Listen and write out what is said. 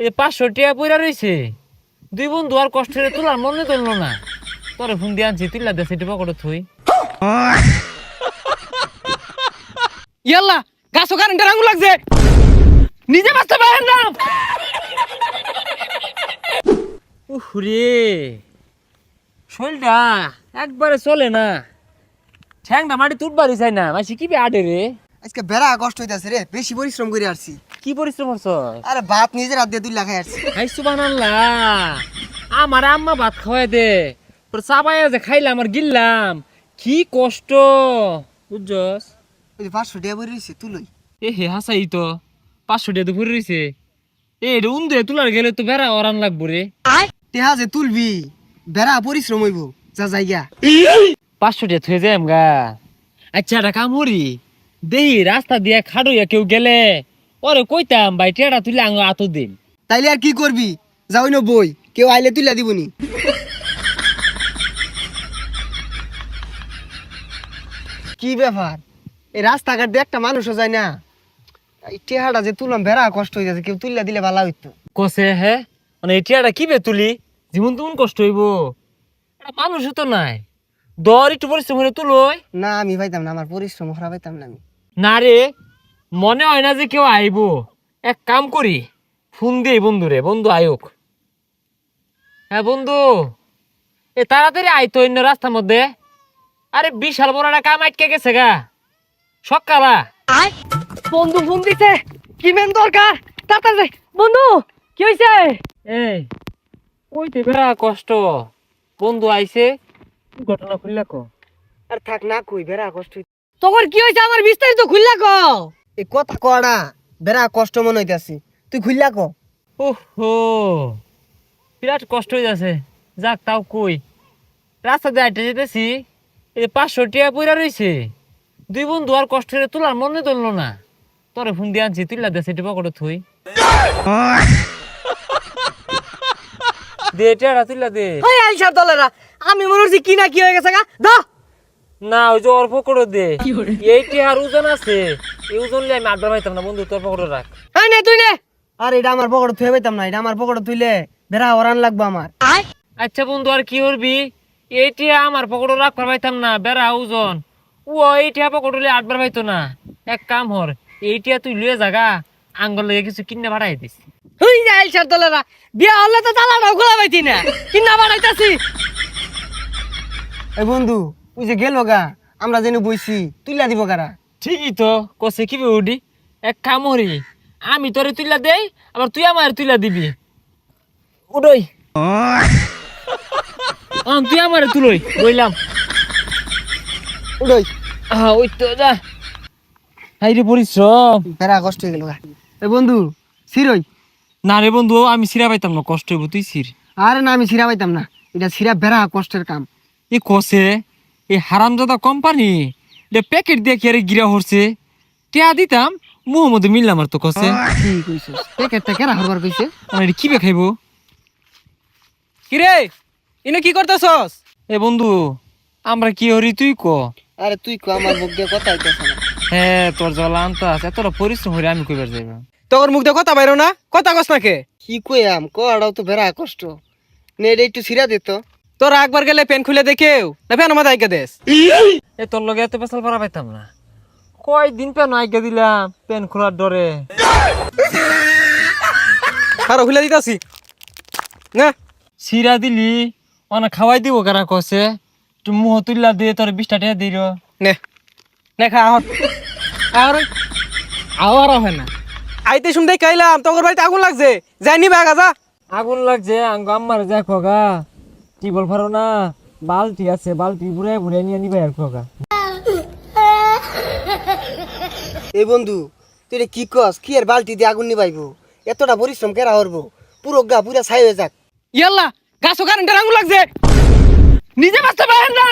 এই 500 টাকা পয়রা রইছে। দুই বন্ধু আর কষ্টের তোলার মনে তুললো না। তোরে ফোন দিয়ে আনছি, তুইলা দে সেটি পকেটে থুই। ইয়াল্লা গাছও কারেন্টের আগুন লাগছে, নিজে বাঁচতে পারেন না। উহরে শরীরটা একবারে চলে না, ঠ্যাংটা মাটি তুটবারই চাই না। মাসি কি আডে রে? আজকে বেড়া কষ্ট হইতাছে রে, বেশি পরিশ্রম করে আসছি। কি পরিশ্রম করছ? আরে ভাত নিজের হাত দিয়ে 2 লাখ খাই আসছি। হাই সুবহানাল্লাহ, আমার আম্মা ভাত খাওয়াই দে, তোর চাবাইয়া যে খাইলাম আর গিললাম, কি কষ্ট বুঝছস? ওই যে 500 টাকা ভরে রইছে তুলই। এ হে হাসাই তো 500 টাকা তো ভরে রইছে। এটা উন্দে তুলার গেলে তো বেড়া ওরান লাগবো রে। টেহা যে তুলবি, বেড়া পরিশ্রম হইব, যা জায়গা 500 টাকা থুয়ে যাই আমগা। আচ্ছা একটা কাম করি, দেহি রাস্তা দিয়ে খাড়ইয়া কেউ গেলে ওরে কইতাম ভাই টেটা তুলে আঙ্গ আত দিন। তাইলে আর কি করবি, যাওই না বই, কেউ আইলে তুইলা দিবনি। কি ব্যাপার, এই রাস্তাঘাট দিয়ে একটা মানুষও যায় না। এই টেহাটা যে তুললাম বেড়া কষ্ট হয়ে যাচ্ছে, কেউ তুইলা দিলে ভালো হইতো। কসে হে মানে এই টেটা কি বে তুলি, জীবন তেমন কষ্ট হইব, মানুষও তো নাই, দর একটু পরিশ্রম করে তুলই। না আমি পাইতাম না, আমার পরিশ্রম খারাপ পাইতাম না আমি। না রে, মনে হয় না যে কেউ আইব। এক কাম করি, ফোন দিই বন্ধুরে, বন্ধু আয়োক। হ্যাঁ বন্ধু, এ তাড়াতাড়ি আইতো অন্য রাস্তার মধ্যে। আরে বিশাল বড় একটা কাম আটকে গেছে গা সকালা। বন্ধু ফোন দিছে, কি মেন দরকার, তাড়াতাড়ি বন্ধু কি হইছে? এই ওইতে বেড়া কষ্ট, বন্ধু আইছে, ঘটনা খুললা কো। আর থাক না কই, বেড়া কষ্ট হইতো। তোর কি হইছে আমার বিস্তারিত খুললা ক। এই কথা কড়া, বেড়া কষ্ট মনে হইতাছি, তুই খুললা ক। ওহো, বিরাট কষ্ট হয়ে যাচ্ছে। যাক তাও কই, রাস্তা দিয়ে হাঁটে যেতেছি, এই 500 টাকা পয়রা রইছে। দুই বন্ধু আর কষ্টের তোলার মনে তুললো না। তোরে ফোন দিয়ে আনছি, তুইলা দে সেটি পকেটে থুই। দে টেরা তুইলা দে। ওই আইসার দলেরা, আমি মনে হচ্ছে কি না কি হয়ে গেছে গা দ। না ওই যে ওর পকেটে দে, এই টেহার ওজন আছে, এই ওজন লিয়ে আমি আড্ডা পাইতাম না। বন্ধু তোর পকেটে রাখ। এই নে তুই নে। আর এটা আমার পকেটে থুয়ে পাইতাম না, এটা আমার পকেটে থুইলে বেড়া ওরান লাগবে আমার। আচ্ছা বন্ধু আর কি করবি, এই টেহা আমার পকেটে রাখবার পাইতাম না, বেড়া ওজন। ও এই টেহা পকেটে লিয়ে আড্বার পাইতো না। এক কাম হর, এই টেহা তুই লুয়ে জাগা, আঙ্গল লেগে কিছু কিনে ভাড়াই দিস। ওই যে আইসার দলেরা, বিয়া হলে তো তালাটাও খোলা পাইতি না, কি না বাড়াইতাছি। এই বন্ধু ওই যে গেল গা, আমরা যেন বইছি তুইলা দিব কারা। ঠিকই তো কসে কি উডি। এক কাম হরি, আমি তোরে তুইলা দেই, আবার তুই আমার তুইলা দিবি। উডই তুই আমারে তুলই বইলাম। উড়ই ওই তো যা, হাই রে পরিশ্রম। বেড়া কষ্ট হয়ে গেল গা। এই বন্ধু সিরই। না রে বন্ধু, আমি সিরা পাইতাম না, কষ্ট হইব, তুই সির। আরে না আমি সিরা পাইতাম না, এটা সিরা বেড়া কষ্টের কাম। এ কসে এই হারামজাদা কোম্পানি এটা প্যাকেট দিয়ে কি আরে গিরা হরছে, টিয়া দিতাম মুহ মধ্যে মিললাম আর তো কসে। কি কইছস, প্যাকেটটা কেরা হবার কইছে? আমার এটা কি বে খাইবো? কিরে ইনো কি করতেছস? এ বন্ধু আমরা কি হরি তুই ক। আরে তুই কো, আমার মুখ দিয়ে কথা হইতাছে না। হ্যাঁ তোর জল আনতা আছে, এতটা পরিশ্রম হইরে আমি কইবার যাইব। তোর মুখ দিয়ে কথা বাইরো না, কথা কস না কে? কি কইয়াম, কড়াও তো বেড়া কষ্ট। নে এটা একটু সিরা দিত। তোর একবার গেলে পেন খুলে দেখেও না, ফেন আমাদের আইকা দেস। এ তোর লগে এত পেশাল পারা পাইতাম না, কয়দিন পেন আইগা দিলাম পেন খোলার ডরে। আরো খুলে দিতাছি না। সিরা দিলি অনা খাওয়াই দিব কারা কসে, একটু মুহ তুললা দিয়ে তোর 20 টাকা দিল। নে নে খা আহত। আর আওয়ার হয় না, আইতে শুনতে খাইলাম তোর বাড়িতে আগুন লাগছে, যাইনি বাগা যা। আগুন লাগছে আঙ্গ আম্মার দেখো গা, টিবল ফারো না, বালতি আছে, বালতি বুড়াই বুড়াই নিয়ে নিবে আর খোগা। এই বন্ধু তুই এটা কি কস, কি আর বালতি দিয়ে আগুন নিবাইবো? এতটা পরিশ্রম কেরা করবো? পুরো গা পুরা ছাই হয়ে যাক। ইয়াল্লা গাছও কারেন্টের আগুন লাগছে, নিজে বাঁচতে পারেন না।